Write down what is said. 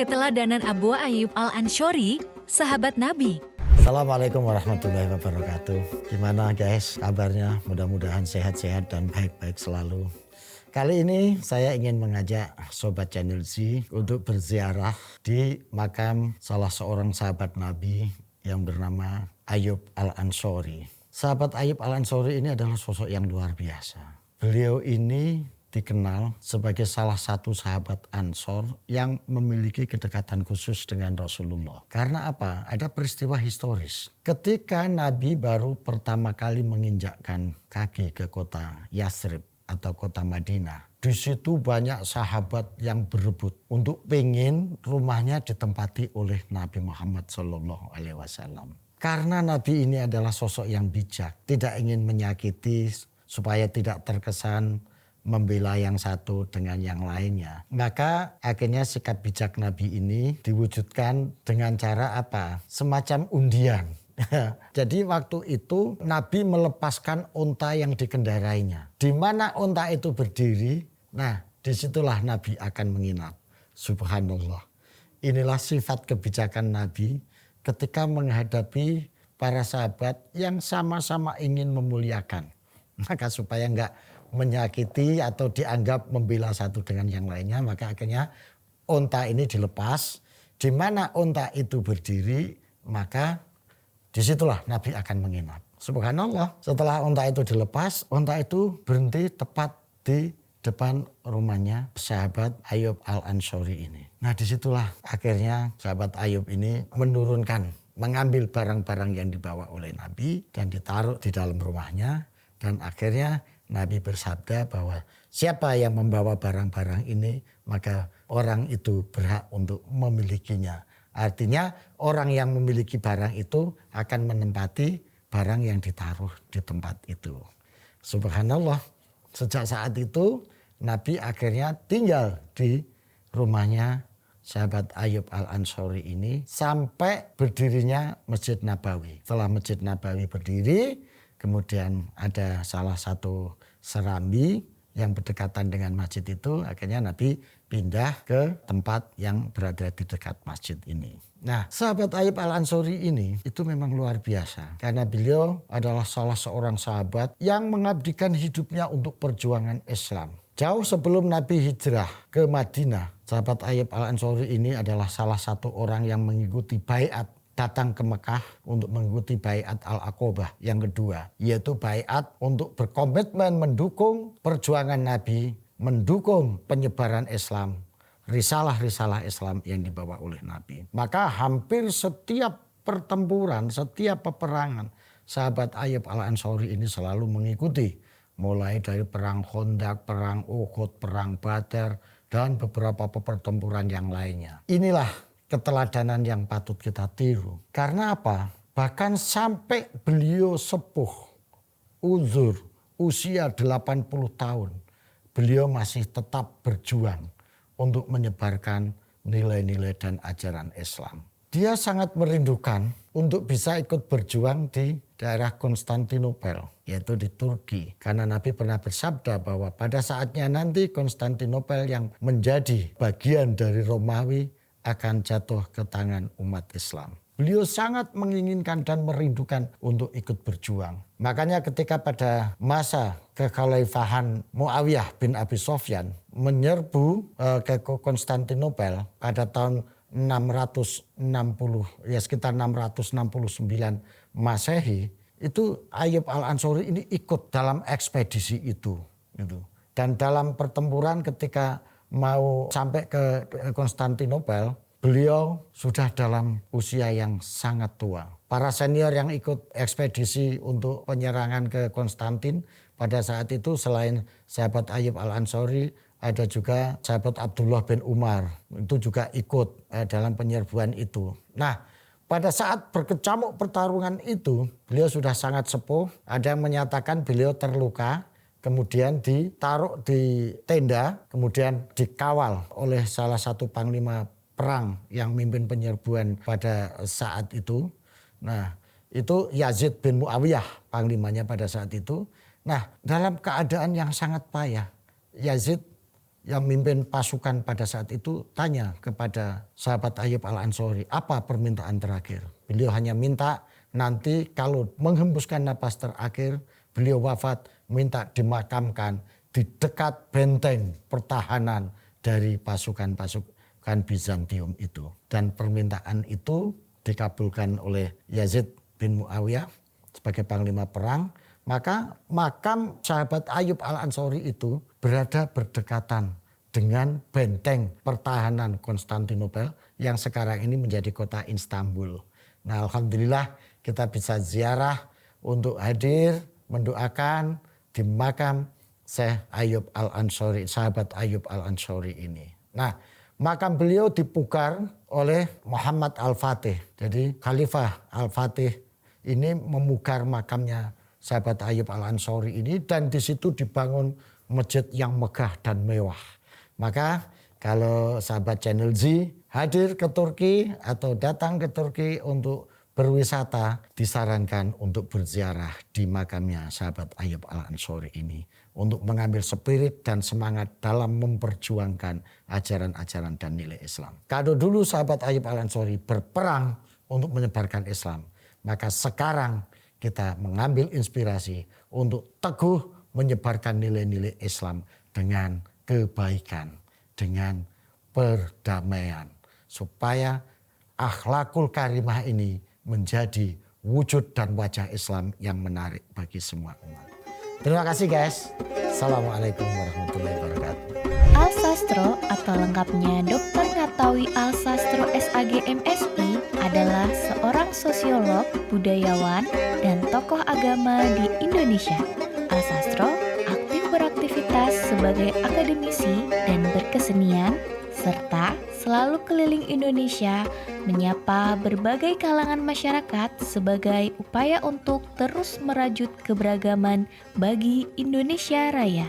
Keteladanan Abu Ayyub Al-Ansyori, sahabat Nabi. Assalamualaikum warahmatullahi wabarakatuh. Gimana guys kabarnya? Mudah-mudahan sehat-sehat dan baik-baik selalu. Kali ini saya ingin mengajak Sobat Channel Z untuk berziarah di makam salah seorang sahabat Nabi yang bernama Ayyub Al-Ansyori. Sahabat Ayyub Al-Ansyori ini adalah sosok yang luar biasa. Beliau ini dikenal sebagai salah satu sahabat Ansor yang memiliki kedekatan khusus dengan Rasulullah. Karena apa? Ada peristiwa historis. Ketika Nabi baru pertama kali menginjakkan kaki ke kota Yathrib atau kota Madinah. Di situ banyak sahabat yang berebut untuk pengen rumahnya ditempati oleh Nabi Muhammad SAW. Karena Nabi ini adalah sosok yang bijak, tidak ingin menyakiti supaya tidak terkesan membela yang satu dengan yang lainnya. Maka akhirnya sikap bijak Nabi ini diwujudkan dengan cara apa? Semacam undian. Jadi waktu itu Nabi melepaskan unta yang dikendarainya. Di mana unta itu berdiri, nah disitulah Nabi akan menginap. Subhanallah. Inilah sifat kebijakan Nabi ketika menghadapi para sahabat yang sama-sama ingin memuliakan. Maka supaya enggak menyakiti atau dianggap membela satu dengan yang lainnya, maka akhirnya unta ini dilepas. Di mana unta itu berdiri, maka disitulah Nabi akan menginap. Subhanallah, setelah unta itu dilepas, unta itu berhenti tepat di depan rumahnya sahabat Ayyub Al-Ansyori ini. Nah disitulah akhirnya sahabat Ayyub ini mengambil barang-barang yang dibawa oleh Nabi dan ditaruh di dalam rumahnya. Dan akhirnya Nabi bersabda bahwa siapa yang membawa barang-barang ini, maka orang itu berhak untuk memilikinya. Artinya orang yang memiliki barang itu akan menempati barang yang ditaruh di tempat itu. Subhanallah, sejak saat itu Nabi akhirnya tinggal di rumahnya sahabat Ayyub Al-Ansyori ini sampai berdirinya Masjid Nabawi. Setelah Masjid Nabawi berdiri, kemudian ada salah satu serambi yang berdekatan dengan masjid itu. Akhirnya Nabi pindah ke tempat yang berada di dekat masjid ini. Nah, sahabat Ayyub Al-Ansyori ini itu memang luar biasa. Karena beliau adalah salah seorang sahabat yang mengabdikan hidupnya untuk perjuangan Islam. Jauh sebelum Nabi hijrah ke Madinah, sahabat Ayyub Al-Ansyori ini adalah salah satu orang yang mengikuti baiat, datang ke Mekah untuk mengikuti baiat Al-Aqobah yang kedua. Yaitu baiat untuk berkomitmen mendukung perjuangan Nabi, mendukung penyebaran Islam, risalah-risalah Islam yang dibawa oleh Nabi. Maka hampir setiap pertempuran, setiap peperangan, sahabat Ayyub Al-Ansyori ini selalu mengikuti. Mulai dari perang Khandaq, perang Uhud, perang Badar, dan beberapa pertempuran yang lainnya. Inilah keteladanan yang patut kita tiru. Karena apa? Bahkan sampai beliau sepuh, uzur, usia 80 tahun. Beliau masih tetap berjuang untuk menyebarkan nilai-nilai dan ajaran Islam. Dia sangat merindukan untuk bisa ikut berjuang di daerah Konstantinopel, yaitu di Turki. Karena Nabi pernah bersabda bahwa pada saatnya nanti Konstantinopel yang menjadi bagian dari Romawi akan jatuh ke tangan umat Islam. Beliau sangat menginginkan dan merindukan untuk ikut berjuang. Makanya ketika pada masa kekhalifahan Muawiyah bin Abi Sufyan menyerbu ke Konstantinopel pada tahun 660, ya sekitar 669 Masehi, itu Ayyub Al-Ansyori ini ikut dalam ekspedisi itu. Dan dalam pertempuran ketika mau sampai ke Konstantinopel, beliau sudah dalam usia yang sangat tua. Para senior yang ikut ekspedisi untuk penyerangan ke Konstantin pada saat itu selain sahabat Ayyub Al-Ansyori, ada juga sahabat Abdullah bin Umar. Itu juga ikut dalam penyerbuan itu. Nah, pada saat berkecamuk pertarungan itu, beliau sudah sangat sepuh. Ada yang menyatakan beliau terluka. Kemudian ditaruh di tenda, kemudian dikawal oleh salah satu panglima perang yang mimpin penyerbuan pada saat itu. Nah, itu Yazid bin Muawiyah panglimanya pada saat itu. Nah, dalam keadaan yang sangat payah, Yazid yang mimpin pasukan pada saat itu tanya kepada sahabat Ayyub Al-Ansori, apa permintaan terakhir? Beliau hanya minta nanti kalau menghembuskan napas terakhir, beliau wafat, minta dimakamkan di dekat benteng pertahanan dari pasukan-pasukan Bizantium itu. Dan permintaan itu dikabulkan oleh Yazid bin Muawiyah sebagai panglima perang. Maka makam sahabat Ayyub Al-Ansori itu berada berdekatan dengan benteng pertahanan Konstantinopel yang sekarang ini menjadi kota Istanbul. Nah, alhamdulillah kita bisa ziarah untuk hadir mendoakan di makam Syekh Ayyub Al-Ansori, sahabat Ayyub Al-Ansori ini. Nah, makam beliau dipugar oleh Muhammad Al-Fatih. Jadi Khalifah Al-Fatih ini memugar makamnya sahabat Ayyub Al-Ansori ini, dan di situ dibangun masjid yang megah dan mewah. Maka kalau sahabat Channel Z hadir ke Turki atau datang ke Turki untuk berwisata, disarankan untuk berziarah di makamnya sahabat Ayyub Al-Ansori ini untuk mengambil spirit dan semangat dalam memperjuangkan ajaran-ajaran dan nilai Islam. Kalau dulu sahabat Ayyub Al-Ansori berperang untuk menyebarkan Islam, maka sekarang kita mengambil inspirasi untuk teguh menyebarkan nilai-nilai Islam dengan kebaikan, dengan perdamaian. Supaya akhlakul karimah ini menjadi wujud dan wajah Islam yang menarik bagi semua umat. Terima kasih guys. Assalamualaikum warahmatullahi wabarakatuh. Alsastro atau lengkapnya Dr. Ngatawi Alsastro SAG MSI adalah seorang sosiolog, budayawan, dan tokoh agama di Indonesia. Alsastro aktif beraktivitas sebagai akademisi dan berkesenian, serta selalu keliling Indonesia menyapa berbagai kalangan masyarakat sebagai upaya untuk terus merajut keberagaman bagi Indonesia Raya.